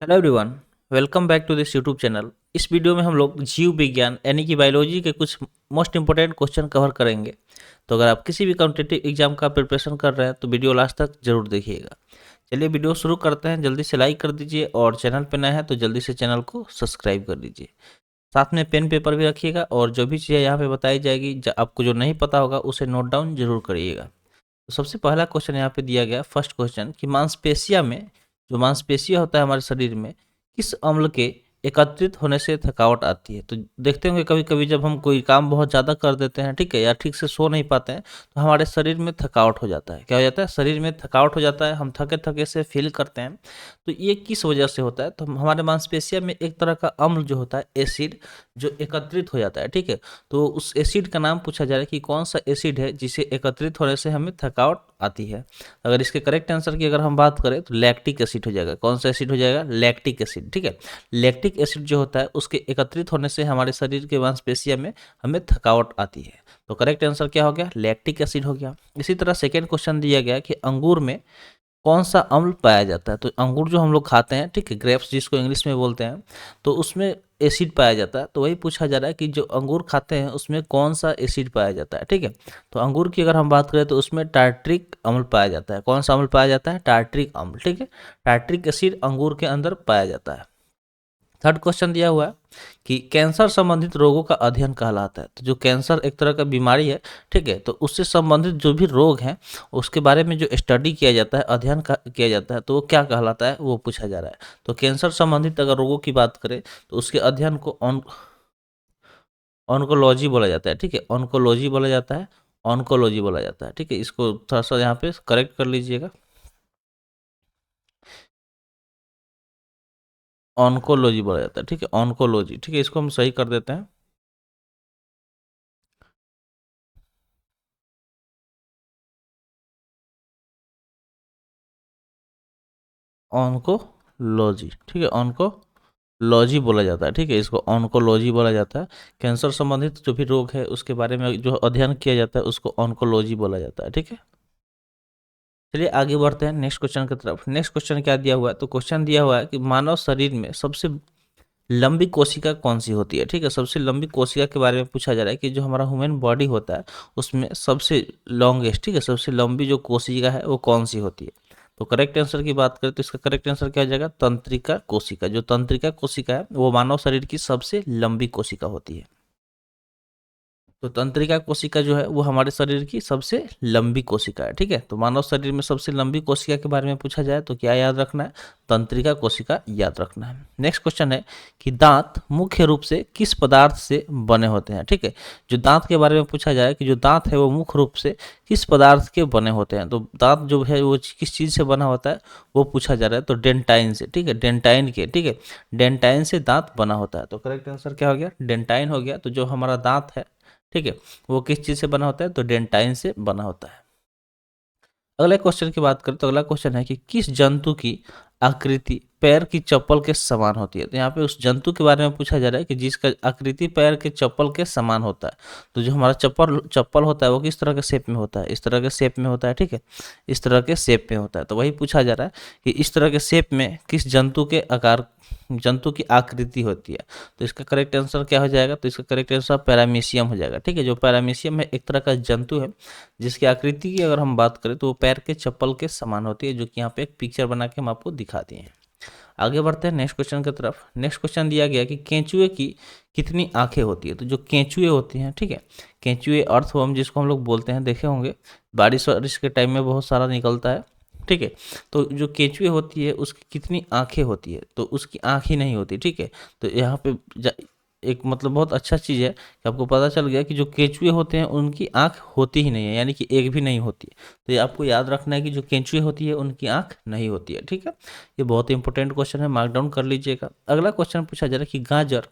Hello everyone, welcome back to this YouTube channel. इस video में हम लोग जीव विज्ञान यानी कि बायोलॉजी के कुछ मोस्ट इंपोर्टेंट क्वेश्चन कवर करेंगे। तो अगर आप किसी भी कॉम्पिटिटिव एग्जाम का प्रिपरेशन कर रहे हैं तो वीडियो लास्ट तक जरूर देखिएगा। चलिए वीडियो शुरू करते हैं। जल्दी से लाइक कर दीजिए और चैनल पर नए हैं तो जल्दी से चैनल को सब्सक्राइब कर दीजिए। साथ में पेन पेपर भी रखिएगा और जो भी चीज़ें यहाँ पे बताई जाएगी आपको जो नहीं पता होगा उसे नोट डाउन जरूर करिएगा। तो सबसे पहला क्वेश्चन यहाँ पे दिया गया, फर्स्ट क्वेश्चन, कि मांसपेशिया में, जो मांसपेशिया होता है हमारे शरीर में, किस अम्ल के एकत्रित होने से थकावट आती है। तो देखते होंगे कभी कभी जब हम कोई काम बहुत ज़्यादा कर देते हैं, ठीक है, या ठीक से सो नहीं पाते हैं, तो हमारे शरीर में थकावट हो जाता है। क्या हो जाता है? शरीर में थकावट हो जाता है, हम थके थके से फील करते हैं। तो ये किस वजह से होता है? तो हमारे मांसपेशिया में एक तरह का अम्ल जो होता है, एसिड, जो एकत्रित हो जाता है, ठीक है। तो उस एसिड का नाम पूछा जा रहा है कि कौन सा एसिड है जिसे एकत्रित होने से हमें थकावट आती है। अगर इसके करेक्ट आंसर की अगर हम बात करें तो लैक्टिक एसिड हो जाएगा। कौन सा एसिड हो जाएगा? लैक्टिक एसिड, ठीक है। लैक्टिक एसिड जो होता है उसके एकत्रित होने से हमारे शरीर के मांसपेशिया में हमें थकावट आती है। तो करेक्ट आंसर क्या हो गया? लैक्टिक एसिड हो गया। इसी तरह सेकेंड क्वेश्चन दिया गया कि अंगूर में कौन सा अम्ल पाया जाता है। तो अंगूर जो हम लोग खाते हैं, ठीक है, ग्रेप्स जिसको इंग्लिश में बोलते हैं, तो उसमें एसिड पाया जाता है। तो वही पूछा जा रहा है कि जो अंगूर खाते हैं उसमें कौन सा एसिड पाया जाता है, ठीक है। तो अंगूर की अगर हम बात करें तो उसमें टार्ट्रिक अम्ल पाया जाता है। कौन सा अम्ल पाया जाता है? टार्ट्रिक अम्ल, ठीक है। टार्ट्रिक एसिड अंगूर के अंदर पाया जाता है। थर्ड क्वेश्चन दिया हुआ है कि कैंसर संबंधित रोगों का अध्ययन कहलाता है। तो जो कैंसर एक तरह का बीमारी है, ठीक है, तो उससे संबंधित जो भी रोग हैं उसके बारे में जो स्टडी किया जाता है, अध्ययन किया जाता है, तो वो क्या कहलाता है, वो पूछा जा रहा है। तो कैंसर संबंधित अगर रोगों की बात करें तो उसके अध्ययन को ऑन्कोलॉजी बोला जाता है, ठीक है। ऑन्कोलॉजी बोला जाता है, ऑन्कोलॉजी बोला जाता है, ठीक है। इसको थोड़ा सा यहाँ पे करेक्ट कर लीजिएगा। ऑन्कोलॉजी बोला जाता है, ठीक है, ऑन्कोलॉजी, ठीक है। इसको हम सही कर देते हैं, ऑन्कोलॉजी, ठीक है, ऑन्कोलॉजी बोला जाता है, ठीक है। इसको ऑन्कोलॉजी बोला जाता है। कैंसर संबंधित जो भी रोग है उसके बारे में जो अध्ययन किया जाता है उसको ऑन्कोलॉजी बोला जाता है, ठीक है। चलिए आगे बढ़ते हैं नेक्स्ट क्वेश्चन की तरफ। नेक्स्ट क्वेश्चन क्या दिया हुआ है? तो क्वेश्चन दिया हुआ है कि मानव शरीर में सबसे लंबी कोशिका कौन सी होती है, ठीक है। सबसे लंबी कोशिका के बारे में पूछा जा रहा है कि जो हमारा ह्यूमन बॉडी होता है उसमें सबसे लॉन्गेस्ट, ठीक है, सबसे लंबी जो कोशिका है वो कौन सी होती है। तो करेक्ट आंसर की बात करें तो इसका करेक्ट आंसर क्या हो जाएगा? तंत्रिका कोशिका। जो तंत्रिका कोशिका है वो मानव शरीर की सबसे लंबी कोशिका होती है। तो तंत्रिका कोशिका जो है वो हमारे शरीर की सबसे लंबी कोशिका है, ठीक है। तो मानव शरीर में सबसे लंबी कोशिका के बारे में पूछा जाए तो क्या याद रखना है? तंत्रिका कोशिका याद रखना है। नेक्स्ट क्वेश्चन है कि दांत मुख्य रूप से किस पदार्थ से बने होते हैं, ठीक है। जो दांत के बारे में पूछा जाए कि जो दांत है वो मुख्य रूप से किस पदार्थ के बने होते हैं, तो दांत जो है वो किस चीज़ से बना होता है वो पूछा जा रहा है। तो डेंटाइन से, ठीक है, डेंटाइन के, ठीक है, डेंटाइन से दांत बना होता है। तो करेक्ट आंसर क्या हो गया? डेंटाइन हो गया। तो जो हमारा दांत है, ठीक है, वो किस चीज़ से बना होता है? तो डेंटाइन से बना होता है। अगले क्वेश्चन की बात करें तो अगला क्वेश्चन है कि किस जंतु की आकृति पैर की चप्पल के समान होती है। तो यहाँ पे उस जंतु के बारे में पूछा जा रहा है कि जिसका आकृति पैर के चप्पल के समान होता है। तो जो हमारा चप्पल चप्पल होता है वो किस तरह के शेप में होता है? इस तरह के शेप में होता है, ठीक है, इस तरह के शेप में होता है। तो वही पूछा जा रहा है कि इस तरह के शेप में किस जंतु के आकार, जंतु की आकृति होती है। तो इसका करेक्ट आंसर क्या हो जाएगा? तो इसका करेक्ट आंसर पैरामीशियम हो जाएगा, ठीक है। जो पैरामीशियम है एक तरह का जंतु है जिसकी आकृति की अगर हम बात करें तो वो पैर के चप्पल के समान होती है, जो कि यहाँ पे एक पिक्चर बना के हम आपको दिखा दिए हैं। आगे बढ़ते हैं नेक्स्ट क्वेश्चन की तरफ। नेक्स्ट क्वेश्चन दिया गया कि केंचुए की कितनी आंखें होती है। तो जो केंचुए होती हैं, ठीक है, केंचुए अर्थवर्म जिसको हम लोग बोलते हैं, देखे होंगे बारिश वारिश के टाइम में बहुत सारा निकलता है, ठीक है। तो जो केंचुए होती है उसकी कितनी आंखें होती है? तो उसकी आंख ही नहीं होती, ठीक है। तो यहाँ पे एक मतलब बहुत अच्छा चीज़ है कि आपको पता चल गया कि जो केंचुए होते हैं उनकी आंख होती ही नहीं है, यानी कि एक भी नहीं होती है। तो ये आपको याद रखना है कि जो केंचुए होती है उनकी आंख नहीं होती है, ठीक है। ये बहुत इंपॉर्टेंट क्वेश्चन है, मार्क डाउन कर लीजिएगा। अगला क्वेश्चन पूछा जा रहा है कि गाजर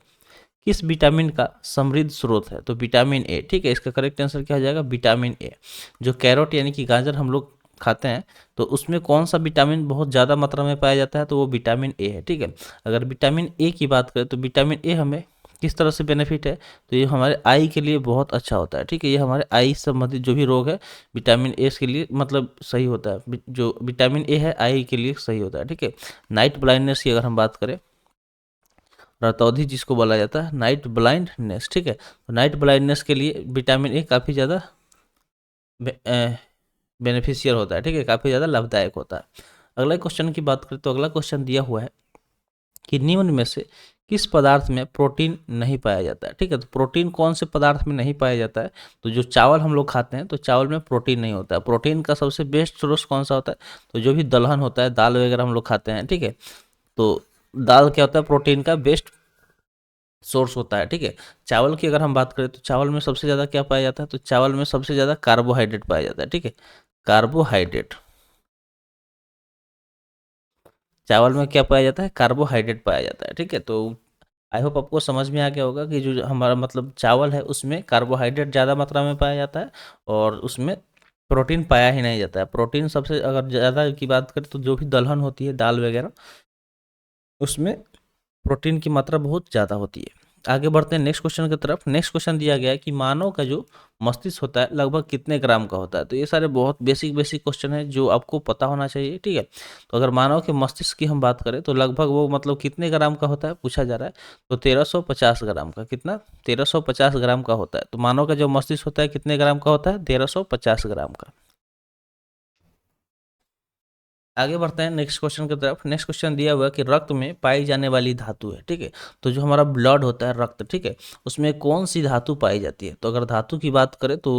किस विटामिन का समृद्ध स्रोत है। तो विटामिन ए, ठीक है। इसका करेक्ट आंसर क्या हो जाएगा? Vitamin A. जो कैरोट यानी कि गाजर हम लोग खाते हैं तो उसमें कौन सा विटामिन बहुत ज़्यादा मात्रा में पाया जाता है? तो वो विटामिन ए है, ठीक है। अगर विटामिन ए की बात करें तो विटामिन ए हमें किस तरह से बेनिफिट है, तो ये हमारे आई के लिए बहुत अच्छा होता है, ठीक है। ये हमारे आई संबंधित जो भी रोग है विटामिन ए के लिए मतलब सही होता है, जो विटामिन ए है आई के लिए सही होता है, ठीक है। नाइट ब्लाइंडनेस की अगर हम बात करें, रतौंधी जिसको बोला जाता है नाइट ब्लाइंडनेस, ठीक है, तो नाइट ब्लाइंडनेस के लिए विटामिन ए काफ़ी ज़्यादा बेनिफिशियल होता है, ठीक है, काफ़ी ज़्यादा लाभदायक होता है। अगला क्वेश्चन की बात करें तो अगला क्वेश्चन दिया हुआ है कि निम्न में से किस पदार्थ में प्रोटीन नहीं पाया जाता है, ठीक है। तो प्रोटीन कौन से पदार्थ में नहीं पाया जाता है, तो जो चावल हम लोग खाते हैं तो चावल में प्रोटीन नहीं होता है। प्रोटीन का सबसे बेस्ट सोर्स कौन सा होता है, तो जो भी दलहन होता है, दाल वगैरह हम लोग खाते हैं, ठीक है, तो दाल क्या होता है, प्रोटीन का बेस्ट सोर्स होता है, ठीक है। चावल की अगर हम बात करें तो चावल में सबसे ज़्यादा क्या पाया जाता है, तो चावल में सबसे ज़्यादा कार्बोहाइड्रेट पाया जाता है, ठीक है, कार्बोहाइड्रेट। चावल में क्या पाया जाता है, कार्बोहाइड्रेट पाया जाता है, ठीक है। तो आई होप आपको समझ में आ गया होगा कि जो हमारा मतलब चावल है उसमें कार्बोहाइड्रेट ज़्यादा मात्रा में पाया जाता है और उसमें प्रोटीन पाया ही नहीं जाता है। प्रोटीन सबसे अगर ज़्यादा की बात करें तो जो भी दलहन होती है, दाल वगैरह, उसमें प्रोटीन की मात्रा बहुत ज़्यादा होती है। आगे बढ़ते हैं नेक्स्ट क्वेश्चन की तरफ। नेक्स्ट क्वेश्चन दिया गया है कि मानव का जो मस्तिष्क होता है लगभग कितने ग्राम का होता है। तो ये सारे बहुत बेसिक बेसिक क्वेश्चन है जो आपको पता होना चाहिए, ठीक है। तो अगर मानव के मस्तिष्क की हम बात करें तो लगभग वो मतलब कितने ग्राम का होता है पूछा जा रहा है, तो 1350 ग्राम का। कितना, 1350 ग्राम का होता है। तो मानव का जो मस्तिष्क होता है कितने ग्राम का होता है, 1350 ग्राम का। आगे बढ़ते हैं नेक्स्ट क्वेश्चन की तरफ। नेक्स्ट क्वेश्चन दिया हुआ है कि रक्त में पाई जाने वाली धातु है, ठीक है। तो जो हमारा ब्लड होता है, रक्त, ठीक है, उसमें कौन सी धातु पाई जाती है। तो अगर धातु की बात करें तो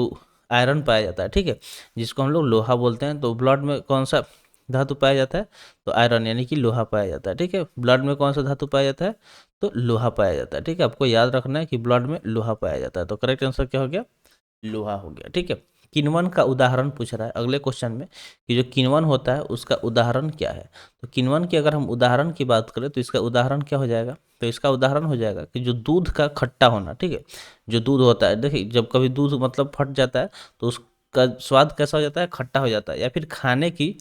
आयरन पाया जाता है, ठीक है, जिसको हम लोग लोहा बोलते हैं। तो ब्लड में कौन सा धातु पाया जाता है, तो आयरन यानी कि लोहा पाया जाता है, ठीक है। ब्लड में कौन सा धातु पाया जाता है, तो लोहा पाया जाता है, ठीक है। आपको याद रखना है कि ब्लड में लोहा पाया जाता है। तो करेक्ट आंसर क्या हो गया, लोहा हो गया, ठीक है। किण्वन का उदाहरण पूछ रहा है अगले क्वेश्चन में कि जो किण्वन होता है उसका उदाहरण क्या है। तो किण्वन की अगर हम उदाहरण की बात करें तो इसका उदाहरण क्या हो जाएगा, तो इसका उदाहरण हो जाएगा कि जो दूध का खट्टा होना, ठीक है। जो दूध होता है, देखिए जब कभी दूध मतलब फट जाता है तो उसका स्वाद कैसा हो जाता है, खट्टा हो जाता है। या फिर खाने की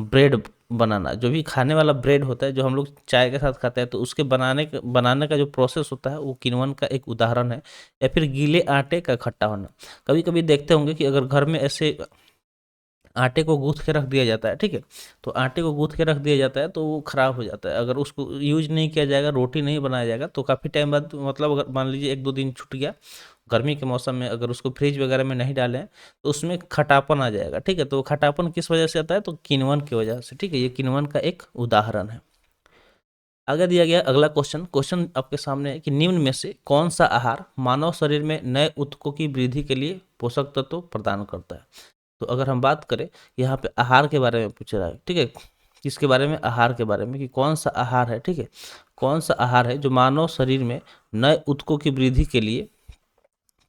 ब्रेड बनाना, जो भी खाने वाला ब्रेड होता है जो हम लोग चाय के साथ खाते हैं, तो उसके बनाने का जो प्रोसेस होता है वो किण्वन का एक उदाहरण है। या फिर गीले आटे का खट्टा होना। कभी कभी देखते होंगे कि अगर घर में ऐसे आटे को गूँथ के रख दिया जाता है, ठीक है, तो आटे को गूँथ के रख दिया जाता है तो वो खराब हो जाता है। अगर उसको यूज नहीं किया जाएगा, रोटी नहीं बनाया जाएगा, तो काफ़ी टाइम बाद मतलब अगर मान लीजिए 1-2 दिन छूट गया, गर्मी के मौसम में अगर उसको फ्रिज वगैरह में नहीं डालें तो उसमें खटापन आ जाएगा, ठीक है। तो खटापन किस वजह से आता है, तो किण्वन की वजह से, ठीक है। ये किण्वन का एक उदाहरण है। आगे दिया गया अगला क्वेश्चन। क्वेश्चन आपके सामने है कि निम्न में से कौन सा आहार मानव शरीर में नए ऊतकों की वृद्धि के लिए पोषक तत्व प्रदान करता है। तो अगर हम बात करें, यहाँ पे आहार के बारे में पूछ रहा है, ठीक है, किसके बारे में, आहार के बारे में, कि कौन सा आहार है, ठीक है, कौन सा आहार है जो मानव शरीर में नए ऊतकों की वृद्धि के लिए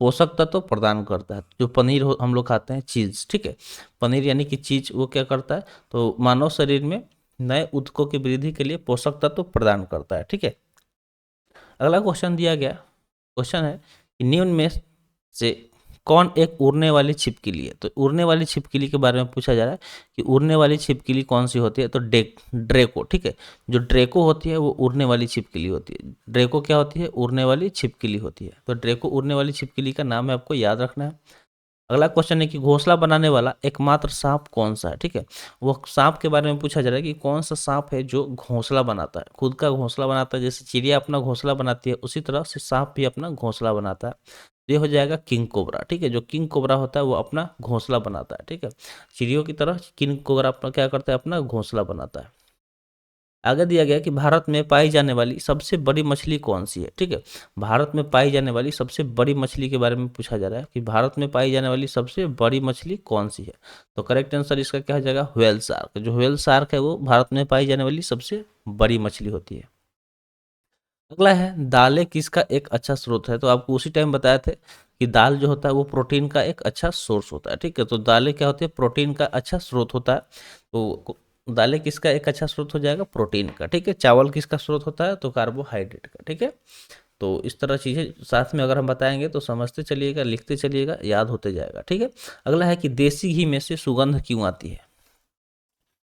पोषक तत्व प्रदान करता है। जो पनीर हम लोग खाते हैं, चीज़, ठीक है, पनीर यानी कि चीज़, वो क्या करता है, तो मानव शरीर में नए ऊतकों की वृद्धि के लिए पोषक तत्व प्रदान करता है, ठीक है। अगला क्वेश्चन दिया गया, क्वेश्चन है कि निम्न में से कौन एक उड़ने वाली छिपकली है। तो उड़ने वाली छिपकली के बारे में पूछा जा रहा है कि उड़ने वाली छिपकली कौन सी होती है, तो ड्रेको, ठीक है। जो ड्रेको होती है वो उड़ने वाली छिपकली होती है। ड्रेको क्या होती है, उड़ने वाली छिपकली होती है। तो ड्रेको उड़ने वाली छिपकली का नाम है, आपको याद रखना है। अगला क्वेश्चन है कि घोंसला बनाने वाला एकमात्र सांप कौन सा है, ठीक है। वो सांप के बारे में पूछा जा रहा है कि कौन सा सांप है जो घोंसला बनाता है, खुद का घोंसला बनाता है। जैसे चिड़िया अपना घोंसला बनाती है उसी तरह से सांप भी अपना घोंसला बनाता है। ये हो जाएगा किंग कोबरा, ठीक है। जो किंग कोबरा होता है वो अपना घोंसला बनाता है, ठीक है। चिड़ियों की तरह किंग कोबरा अपना क्या करता है, अपना घोंसला बनाता है। आगे दिया गया कि भारत में पाई जाने वाली सबसे बड़ी मछली कौन सी है, ठीक है। भारत में पाई जाने वाली सबसे बड़ी मछली के बारे में पूछा जा रहा है कि भारत में पाई जाने वाली सबसे बड़ी मछली कौन सी है। तो करेक्ट आंसर इसका क्या हो जाएगा, व्हेल शार्क। जो व्हेल शार्क है वो भारत में पाई जाने वाली सबसे बड़ी मछली होती है। अगला है दालें किसका एक अच्छा स्रोत है। तो आपको उसी टाइम बताए थे कि दाल जो होता है वो प्रोटीन का एक अच्छा सोर्स होता है, ठीक है। तो दालें क्या होती है, प्रोटीन का अच्छा स्रोत होता है। तो दालें किसका एक अच्छा स्रोत हो जाएगा, प्रोटीन का, ठीक है। चावल किसका स्रोत होता है, तो कार्बोहाइड्रेट का, ठीक है। तो इस तरह चीज़ें साथ में अगर हम बताएंगे तो समझते चलिएगा, लिखते चलिएगा, याद होते जाएगा, ठीक है। अगला है कि देसी घी में से सुगंध क्यों आती है।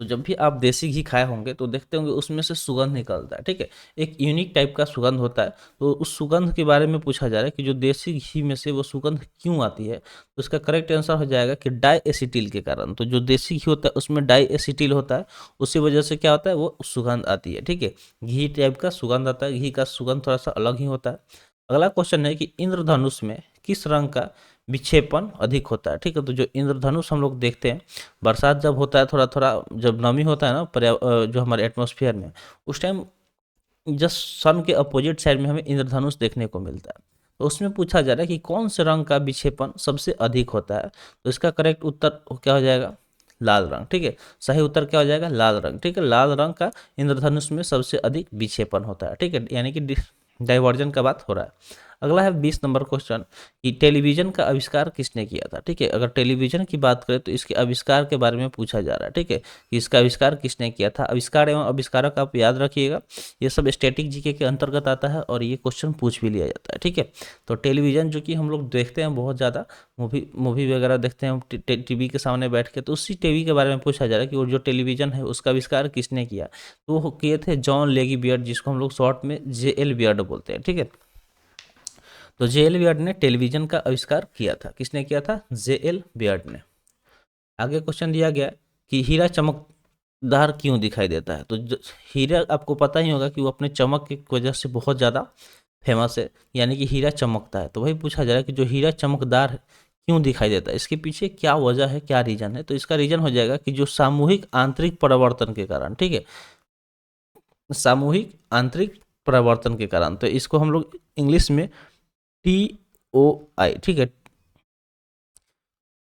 तो जब भी आप देसी घी खाए होंगे तो देखते होंगे उसमें से सुगंध निकलता है, ठीक है, एक यूनिक टाइप का सुगंध होता है। तो उस सुगंध के बारे में पूछा जा रहा है कि जो देसी घी में से वो सुगंध क्यों आती है, तो इसका करेक्ट आंसर हो जाएगा कि डाई एसिटिल के कारण। तो जो देसी घी होता है उसमें डाई एसिटिल होता है, उसी वजह से क्या होता है, वो सुगंध आती है, ठीक है, घी टाइप का सुगंध आता है, घी का सुगंध थोड़ा सा अलग ही होता है। अगला क्वेश्चन है कि इंद्रधनुष में किस रंग का विक्षेपण अधिक होता है, ठीक है। तो जो इंद्रधनुष हम लोग देखते हैं, बरसात जब होता है, थोड़ा थोड़ा जब नमी होता है ना जो हमारे एटमॉस्फेयर में, उस टाइम जस्ट सन के अपोजिट साइड में हमें इंद्रधनुष देखने को मिलता है। तो उसमें पूछा जा रहा है कि कौन से रंग का विक्षेपण सबसे अधिक होता है, तो इसका करेक्ट उत्तर क्या हो जाएगा, लाल रंग, ठीक है, सही उत्तर क्या हो जाएगा, लाल रंग, ठीक है, लाल रंग का इंद्रधनुष में सबसे अधिक विक्षेपण होता है, ठीक है, यानी कि डाइवर्जन का बात हो रहा है। अगला है 20 नंबर क्वेश्चन कि टेलीविजन का आविष्कार किसने किया था, ठीक है। अगर टेलीविजन की बात करें तो इसके आविष्कार के बारे में पूछा जा रहा है, ठीक है, कि इसका आविष्कार किसने किया था। आविष्कार एवं आविष्कारक आप याद रखिएगा, ये सब स्टैटिक जीके के अंतर्गत आता है और ये क्वेश्चन पूछ भी लिया जाता है, ठीक है। तो टेलीविजन जो कि हम लोग देखते हैं बहुत ज़्यादा, मूवी मूवी वगैरह देखते हैं टीवी के सामने बैठ के, तो उसी टीवी के बारे में पूछा जा रहा है कि वो जो टेलीविजन है उसका आविष्कार किसने किया। तो वो किए थे जॉन लेगी बियर्ड, जिसको हम लोग शॉर्ट में JL बियर्ड बोलते हैं, ठीक है। तो JL बियर्ड ने टेलीविजन का आविष्कार किया था, किसने किया था, JL बियर्ड ने। आगे क्वेश्चन दिया गया कि हीरा चमकदार क्यों दिखाई देता है। तो हीरा आपको पता ही होगा कि वो अपने चमक की वजह से बहुत ज़्यादा फेमस है, यानी कि हीरा चमकता है। तो वही पूछा जा रहा है कि जो हीरा चमकदार क्यों दिखाई देता है, इसके पीछे क्या वजह है, क्या रीजन है। तो इसका रीजन हो जाएगा कि जो सामूहिक आंतरिक परिवर्तन के कारण, ठीक है, सामूहिक आंतरिक परिवर्तन के कारण। तो इसको हम लोग इंग्लिश में TOI, ठीक है,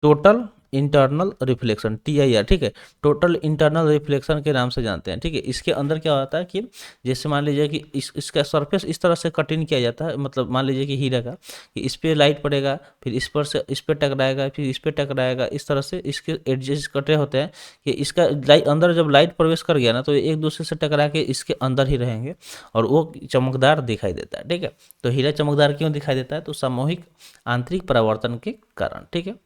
टोटल इंटरनल रिफ्लेक्शन, TIR, ठीक है, टोटल इंटरनल रिफ्लेक्शन के नाम से जानते हैं, ठीक है। इसके अंदर क्या होता है कि जैसे मान लीजिए कि इसका सरफेस इस तरह से कटिंग किया जाता है, मतलब मान लीजिए कि हीरा का, कि इस पर लाइट पड़ेगा, फिर इस पर से इस पर टकराएगा, फिर इस पर टकराएगा, इस तरह से इसके एडजस्ट कटे होते हैं कि इसका लाइट अंदर जब लाइट प्रवेश कर गया ना तो एक दूसरे से टकरा के इसके अंदर ही रहेंगे और वो चमकदार दिखाई देता है, ठीक है। तो हीरा चमकदार क्यों दिखाई देता है, तो सामूहिक आंतरिक परावर्तन के कारण, ठीक है।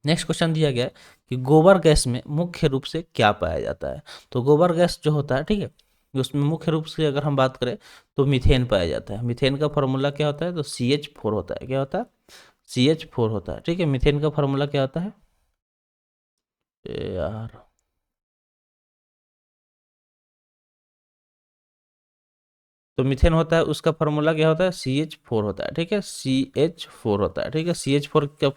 नेक्स्ट क्वेश्चन दिया गया है कि गोबर गैस में मुख्य रूप से क्या पाया जाता है। तो गोबर गैस जो होता है, ठीक है, उसमें मुख्य रूप से अगर हम बात करें तो मीथेन पाया जाता है। मीथेन का फॉर्मूला क्या होता है, तो CH4 होता है, क्या होता है, CH4 होता है, ठीक है। मीथेन का फॉर्मूला क्या होता है यार, तो मीथेन होता है, उसका फार्मूला क्या होता है, CH4 होता है, ठीक है, CH4 होता है, ठीक है। CH4 क्या,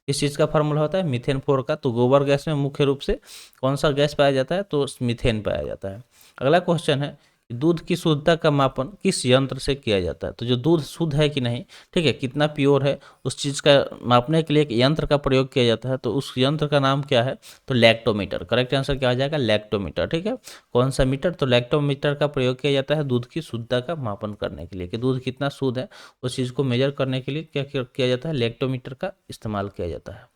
इस चीज़ का फार्मूला होता है मीथेन 4 का। तो गोबर गैस में मुख्य रूप से कौन सा गैस पाया जाता है, तो मीथेन पाया जाता है। अगला क्वेश्चन है कि दूध की शुद्धता का मापन किस यंत्र से किया जाता है। तो जो दूध शुद्ध है कि नहीं, ठीक है, कितना प्योर है, उस चीज़ का मापने के लिए एक यंत्र का प्रयोग किया जाता है। तो उस यंत्र का नाम क्या है, तो लैक्टोमीटर। करेक्ट आंसर क्या हो जाएगा, लैक्टोमीटर, ठीक है। कौन सा मीटर, तो लैक्टोमीटर का प्रयोग किया जाता है दूध की शुद्धता का मापन करने के लिए, कि दूध कितना शुद्ध है उस चीज़ को मेजर करने के लिए क्या किया जाता है, लैक्टोमीटर का इस्तेमाल किया जाता है।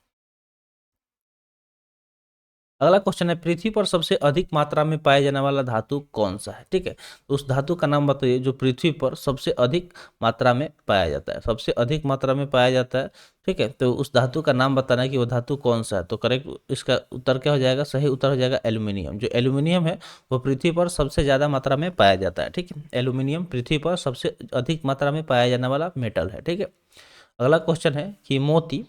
अगला क्वेश्चन है पृथ्वी पर सबसे अधिक मात्रा में पाया जाने वाला धातु कौन सा है, ठीक है। तो उस धातु का नाम बताइए जो पृथ्वी पर सबसे अधिक मात्रा में पाया जाता है, सबसे अधिक मात्रा में पाया जाता है, ठीक है। तो उस धातु का नाम बताना है कि वो धातु कौन सा है। तो करेक्ट इसका उत्तर क्या हो जाएगा, सही उत्तर हो जाएगा एल्यूमिनियम। जो एल्यूमिनियम है वो पृथ्वी पर सबसे ज़्यादा मात्रा में पाया जाता है, ठीक है। एल्यूमिनियम पृथ्वी पर सबसे अधिक मात्रा में पाया जाने वाला मेटल है, ठीक है। अगला क्वेश्चन है कि मोती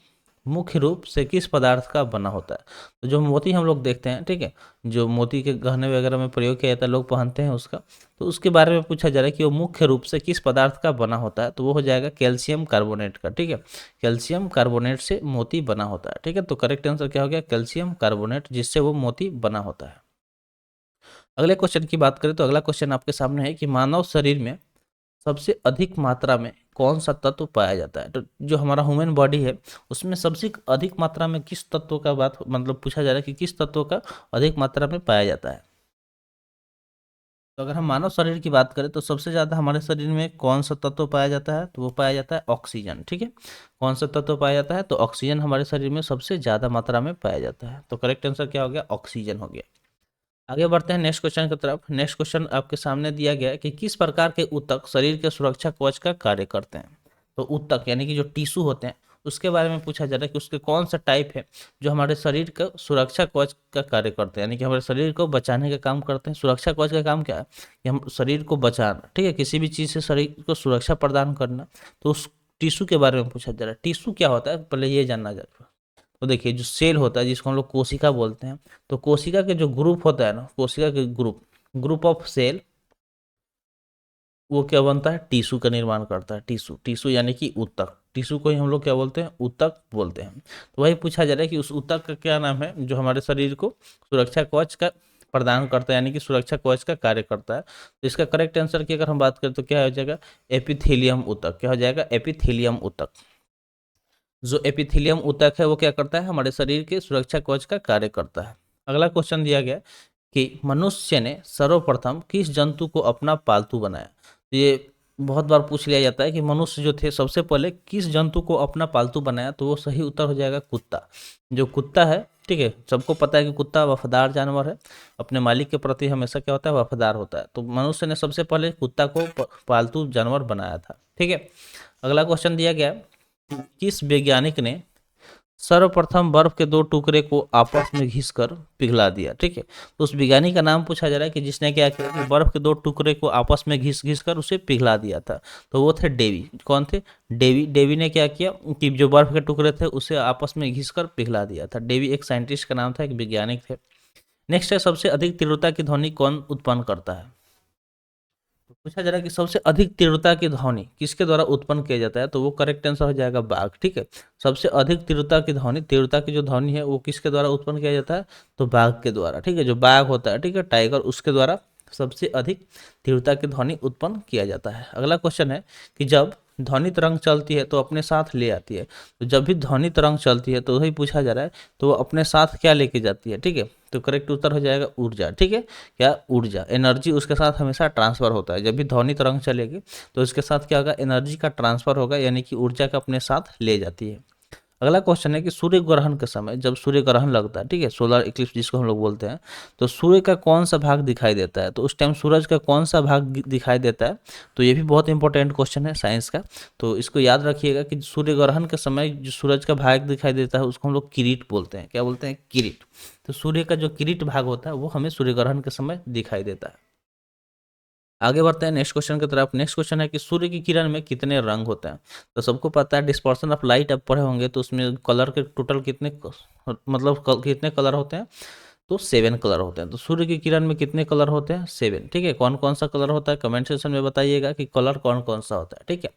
मुख्य रूप से किस पदार्थ का बना होता है। तो जो मोती हम लोग देखते हैं, ठीक है, जो मोती के गहने वगैरह में प्रयोग किया जाता है, लोग पहनते हैं उसका, तो उसके बारे में पूछा जा रहा है कि वो मुख्य रूप से किस पदार्थ का बना होता है। तो वो हो जाएगा कैल्शियम कार्बोनेट का, ठीक है। कैल्शियम कार्बोनेट से मोती बना होता है, ठीक है। तो करेक्ट आंसर क्या हो गया, कैल्शियम कार्बोनेट, जिससे वो मोती बना होता है। अगले क्वेश्चन की बात करें तो अगला क्वेश्चन आपके सामने है कि मानव शरीर में सबसे अधिक मात्रा में कौन सा तत्व पाया जाता है। तो जो हमारा ह्यूमन बॉडी है उसमें सबसे अधिक मात्रा में किस तत्व का बात मतलब पूछा जा रहा है कि किस तत्व का अधिक मात्रा में पाया जाता है। तो अगर हम मानव शरीर की बात करें तो सबसे ज़्यादा हमारे शरीर में कौन सा तत्व पाया जाता है, तो वो पाया जाता है ऑक्सीजन, ठीक है। कौन सा तत्व पाया जाता है, तो ऑक्सीजन हमारे शरीर में सबसे ज़्यादा मात्रा में पाया जाता है। तो करेक्ट आंसर क्या हो गया, ऑक्सीजन हो गया। आगे बढ़ते हैं नेक्स्ट क्वेश्चन की तरफ। नेक्स्ट क्वेश्चन आपके सामने दिया गया है कि किस प्रकार के ऊतक शरीर के सुरक्षा कवच का कार्य करते हैं। तो ऊतक यानी कि जो टिश्यू होते हैं उसके बारे में पूछा जा रहा है कि उसके कौन सा टाइप है जो हमारे शरीर का सुरक्षा कवच का कार्य करते हैं, यानी कि हमारे शरीर को बचाने का काम करते हैं। सुरक्षा कवच का काम क्या है कि हम शरीर को बचाना, ठीक है, किसी भी चीज़ से शरीर को सुरक्षा प्रदान करना। तो उस टिश्यू के बारे में पूछा जा रहा है। टिश्यू क्या होता है पहले ये जानना जरूरी है। तो देखिए जो सेल होता है जिसको हम लोग कोशिका बोलते हैं, तो कोशिका के जो ग्रुप होता है ना, कोशिका के ग्रुप ऑफ सेल, वो क्या बनता है, टिश्यू का निर्माण करता है। टिश्यू टिश्यू यानी कि ऊतक, टिश्यू को ही हम लोग क्या बोलते हैं, ऊतक बोलते हैं। तो वही पूछा जा रहा है कि उस ऊतक का क्या नाम है जो हमारे शरीर को सुरक्षा कवच का प्रदान करता है, यानी कि सुरक्षा कवच का कार्य करता है। तो इसका करेक्ट आंसर की अगर हम बात करें तो क्या हो जाएगा, एपिथेलियम ऊतक। क्या हो जाएगा, एपिथेलियम ऊतक। जो एपिथेलियम ऊतक है वो क्या करता है, हमारे शरीर के सुरक्षा कवच का कार्य करता है। अगला क्वेश्चन दिया गया कि मनुष्य ने सर्वप्रथम किस जंतु को अपना पालतू बनाया। तो ये बहुत बार पूछ लिया जाता है कि मनुष्य जो थे सबसे पहले किस जंतु को अपना पालतू बनाया, तो वो सही उत्तर हो जाएगा कुत्ता। जो कुत्ता है, ठीक है, सबको पता है कि कुत्ता वफादार जानवर है, अपने मालिक के प्रति हमेशा क्या होता है, वफादार होता है। तो मनुष्य ने सबसे पहले कुत्ता को पालतू जानवर बनाया था, ठीक है। अगला क्वेश्चन दिया गया, किस वैज्ञानिक ने सर्वप्रथम बर्फ के दो टुकड़े को आपस में घिसकर पिघला दिया, ठीक है। तो उस वैज्ञानिक का नाम पूछा जा रहा है कि जिसने क्या किया कि बर्फ के दो टुकड़े को आपस में घिस घिस कर उसे पिघला दिया था। तो वो थे डेवी। कौन थे, डेवी। डेवी ने क्या किया कि जो बर्फ के टुकड़े थे उसे आपस में घिस कर पिघला दिया था। डेवी एक साइंटिस्ट का नाम था, एक वैज्ञानिक थे। नेक्स्ट है, सबसे अधिक तीव्रता की ध्वनि कौन उत्पन्न करता है। तो पूछा जा रहा है कि सबसे अधिक तीव्रता की ध्वनि किसके द्वारा उत्पन्न किया जाता है, तो वो करेक्ट आंसर हो जाएगा बाघ, ठीक है। सबसे अधिक तीव्रता की ध्वनि, तीव्रता की जो ध्वनि है वो किसके द्वारा उत्पन्न किया जाता है, तो बाघ के द्वारा, ठीक है। जो बाघ होता है, ठीक है, टाइगर, उसके द्वारा सबसे अधिक तीव्रता की ध्वनि उत्पन्न किया जाता है। अगला क्वेश्चन है कि जब ध्वनि तरंग चलती है तो अपने साथ ले आती है। तो जब भी ध्वनि तरंग चलती है तो वही पूछा जा रहा है, तो वो अपने साथ क्या लेके जाती है, ठीक है। तो करेक्ट उत्तर हो जाएगा ऊर्जा, ठीक है। क्या, ऊर्जा, एनर्जी उसके साथ हमेशा ट्रांसफर होता है। जब भी ध्वनि तरंग चलेगी तो उसके साथ क्या होगा, एनर्जी का ट्रांसफर होगा, यानी कि ऊर्जा का अपने साथ ले जाती है। अगला क्वेश्चन है कि सूर्य ग्रहण के समय जब सूर्य ग्रहण लगता है, ठीक है, सोलर इक्लिप्स जिसको हम लोग बोलते हैं, तो सूर्य का कौन सा भाग दिखाई देता है। तो उस टाइम सूरज का कौन सा भाग दिखाई देता है, तो ये भी बहुत इंपॉर्टेंट क्वेश्चन है साइंस का। तो इसको याद रखिएगा कि सूर्य ग्रहण के समय जो सूरज का भाग दिखाई देता है उसको हम लोग किरीट बोलते हैं। क्या बोलते हैं, किरीट। तो सूर्य का जो किरीट भाग होता है वो हमें सूर्य ग्रहण के समय दिखाई देता है। आगे बढ़ते हैं नेक्स्ट क्वेश्चन की तरफ। नेक्स्ट क्वेश्चन है कि सूर्य की किरण में कितने रंग होते हैं। तो सबको पता है डिस्पर्शन ऑफ लाइट आप पढ़े होंगे, तो उसमें कलर के टोटल कितने, मतलब कितने कलर होते हैं, तो 7 कलर होते हैं। तो सूर्य की किरण में कितने कलर होते हैं, 7, ठीक है। कौन कौन सा कलर होता है कमेंट सेक्शन में बताइएगा कि कलर कौन कौन सा होता है, ठीक है।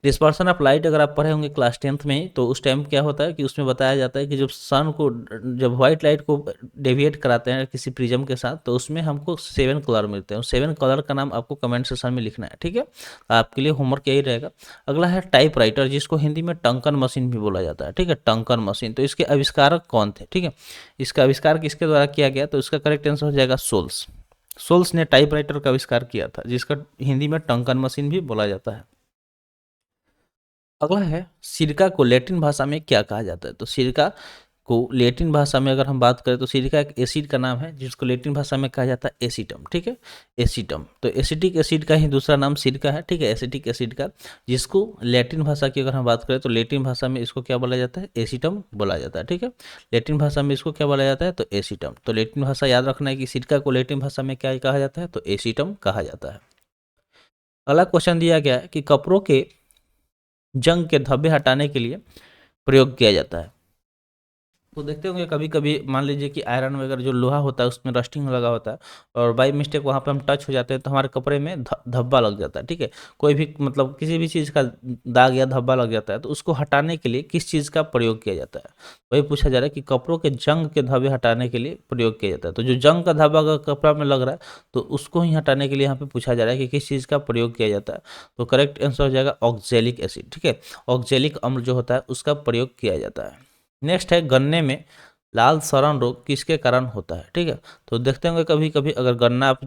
डिस्पर्सन ऑफ लाइट अगर आप पढ़े होंगे क्लास 10th में ही, तो उस टाइम क्या होता है कि उसमें बताया जाता है कि जब सन को, जब व्हाइट लाइट को डेविएट कराते हैं किसी प्रिज्म के साथ, तो उसमें हमको 7 कलर मिलते हैं। 7 कलर का नाम आपको कमेंट सेक्शन में लिखना है, ठीक है। आपके लिए होमवर्क यही रहेगा। अगला है टाइप राइटर, जिसको हिंदी में टंकन मशीन भी बोला जाता है, ठीक है, टंकन मशीन। तो इसके आविष्कारक कौन थे, ठीक है, इसका आविष्कार किसके द्वारा किया गया, तो इसका करेक्ट आंसर हो जाएगा सोल्स। सोल्स ने टाइप राइटर का आविष्कार किया था, जिसका हिंदी में टंकन मशीन भी बोला जाता है। अगला है, सिरका को लैटिन भाषा में क्या कहा जाता है। तो सिरका को लैटिन भाषा में अगर हम बात करें तो सिरका एक एसिड का नाम है, जिसको लैटिन भाषा में कहा जाता है एसीटम, ठीक है, एसीटम। तो एसिटिक एसिड का ही दूसरा नाम सिरका है, ठीक है, एसिटिक एसिड का, जिसको लैटिन भाषा की अगर हम बात करें तो लैटिन भाषा में इसको क्या बोला जाता है, एसीटम बोला जाता है, ठीक है। लैटिन भाषा में इसको क्या बोला जाता है, तो एसीटम। तो लैटिन भाषा याद रखना है कि सिरका को लैटिन भाषा में क्या कहा जाता है, तो एसीटम कहा जाता है। अगला क्वेश्चन दिया गया है कि कपड़ों के जंग के धब्बे हटाने के लिए प्रयोग किया जाता है। तो देखते होंगे कभी कभी, मान लीजिए कि आयरन वगैरह जो लोहा होता है उसमें रस्टिंग लगा होता है, और बाई मिस्टेक वहाँ पे हम टच हो जाते हैं तो हमारे कपड़े में धब्बा लग जाता है, ठीक है। कोई भी मतलब किसी भी चीज़ का दाग या धब्बा लग जाता है, तो उसको हटाने के लिए किस चीज़ का प्रयोग किया जाता है। वही पूछा जा रहा है कि कपड़ों के जंग के धब्बे हटाने के लिए प्रयोग किया जाता है। तो जो जंग का धब्बा अगर कपड़ा में लग रहा है तो उसको ही हटाने के लिए यहाँ पे पूछा जा रहा है कि किस चीज़ का प्रयोग किया जाता है। तो करेक्ट आंसर हो जाएगा ऑक्जेलिक एसिड, ठीक है, ऑक्जेलिक अम्ल जो होता है उसका प्रयोग किया जाता है। नेक्स्ट है, गन्ने में लाल सड़न रोग किसके कारण होता है, ठीक है। तो देखते होंगे कभी कभी अगर गन्ना आप,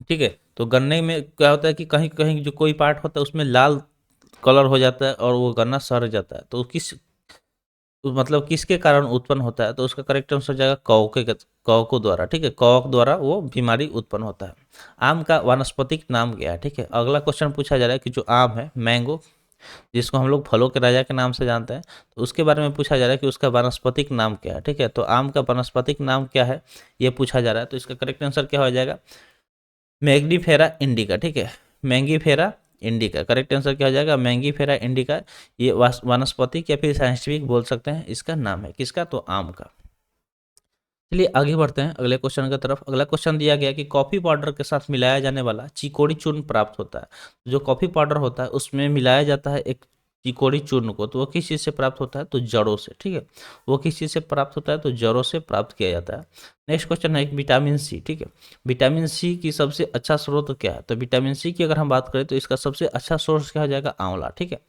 ठीक है, तो गन्ने में क्या होता है कि कहीं कहीं जो कोई पार्ट होता है उसमें लाल कलर हो जाता है और वो गन्ना सड़ जाता है। तो किस, तो मतलब किसके कारण उत्पन्न होता है, तो उसका करेक्ट आंसर हो जाएगा कवकों द्वारा, ठीक है, कवक द्वारा वो बीमारी उत्पन्न होता है। आम का वानस्पतिक नाम क्या है, ठीक है। अगला क्वेश्चन पूछा जा रहा है कि जो आम है, मैंगो, जिसको हम लोग फलों के राजा के नाम से जानते हैं, तो उसके बारे में पूछा जा रहा है कि उसका वानस्पतिक नाम क्या है। ठीक है, तो आम का वानस्पतिक नाम क्या है ये पूछा जा रहा है। तो इसका करेक्ट आंसर क्या हो जाएगा, मैंगीफेरा इंडिका। ठीक है, मैंगीफेरा इंडिका, करेक्ट आंसर क्या हो जाएगा, मैंगीफेरा इंडिका। ये वानस्पतिक या फिर साइंटिफिक बोल सकते हैं इसका नाम है, किसका, तो आम का। चलिए आगे बढ़ते हैं अगले क्वेश्चन की तरफ। अगला क्वेश्चन दिया गया कि कॉफी पाउडर के साथ मिलाया जाने वाला चिकोड़ी चूर्ण प्राप्त होता है। जो कॉफी पाउडर होता है उसमें मिलाया जाता है एक चिकोड़ी चूर्ण को, तो वो किस चीज़ से प्राप्त होता है, तो जड़ों से। ठीक है, वो किस चीज़ से प्राप्त होता है, तो जड़ों से प्राप्त किया जाता है। नेक्स्ट क्वेश्चन है एक विटामिन सी। ठीक है, विटामिन सी की सबसे अच्छा स्रोत क्या है, तो विटामिन सी की अगर हम बात करें तो इसका सबसे अच्छा सोर्स क्या हो जाएगा, आंवला। ठीक है,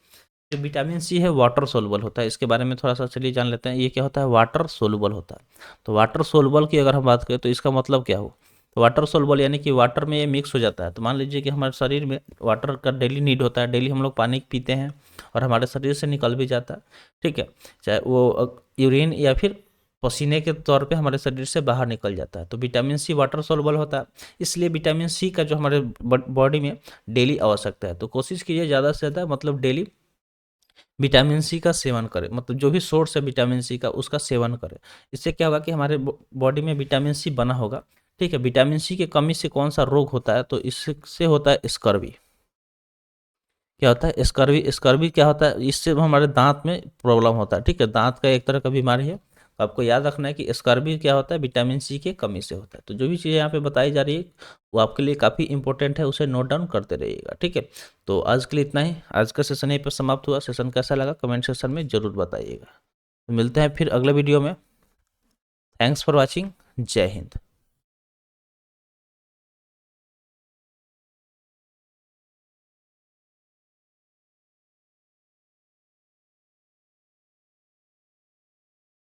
जो विटामिन सी है वाटर सोलुबल होता है, इसके बारे में थोड़ा सा चलिए जान लेते हैं। ये क्या होता है, वाटर सोलुबल होता है। तो वाटर सोलुबल की अगर हम बात करें तो इसका मतलब क्या हो, तो वाटर सोलुबल यानी कि वाटर में ये मिक्स हो जाता है। तो मान लीजिए कि हमारे शरीर में वाटर का डेली नीड होता है, डेली हम लोग पानी पीते हैं और हमारे शरीर से निकल भी जाता है। ठीक है, चाहे वो यूरिन या फिर पसीने के तौर पे हमारे शरीर से बाहर निकल जाता है। तो विटामिन सी वाटर सोलुबल होता है, इसलिए विटामिन सी का जो हमारे बॉडी में डेली आवश्यकता है। तो कोशिश कीजिए ज़्यादा से ज़्यादा मतलब डेली विटामिन सी का सेवन करें, मतलब जो भी सोर्स है विटामिन सी का उसका सेवन करें। इससे क्या होगा कि हमारे बॉडी में विटामिन सी बना होगा। ठीक है, विटामिन सी की कमी से कौन सा रोग होता है, तो इससे होता है स्कर्वी। क्या होता है, स्कर्वी। स्कर्वी क्या होता है, इससे हमारे दांत में प्रॉब्लम होता है। ठीक है, दांत का एक तरह का बीमारी है। तो आपको याद रखना है कि स्कर्वी क्या होता है, विटामिन सी की कमी से होता है। तो जो भी चीज़ें यहाँ पे बताई जा रही है वो आपके लिए काफ़ी इंपॉर्टेंट है, उसे नोट डाउन करते रहिएगा। ठीक है, तो आज के लिए इतना ही। आज का सेशन यहीं पर समाप्त हुआ। सेशन कैसा लगा कमेंट सेक्शन में ज़रूर बताइएगा। तो मिलते हैं फिर अगले वीडियो में। Thanks for watching. जय हिंद।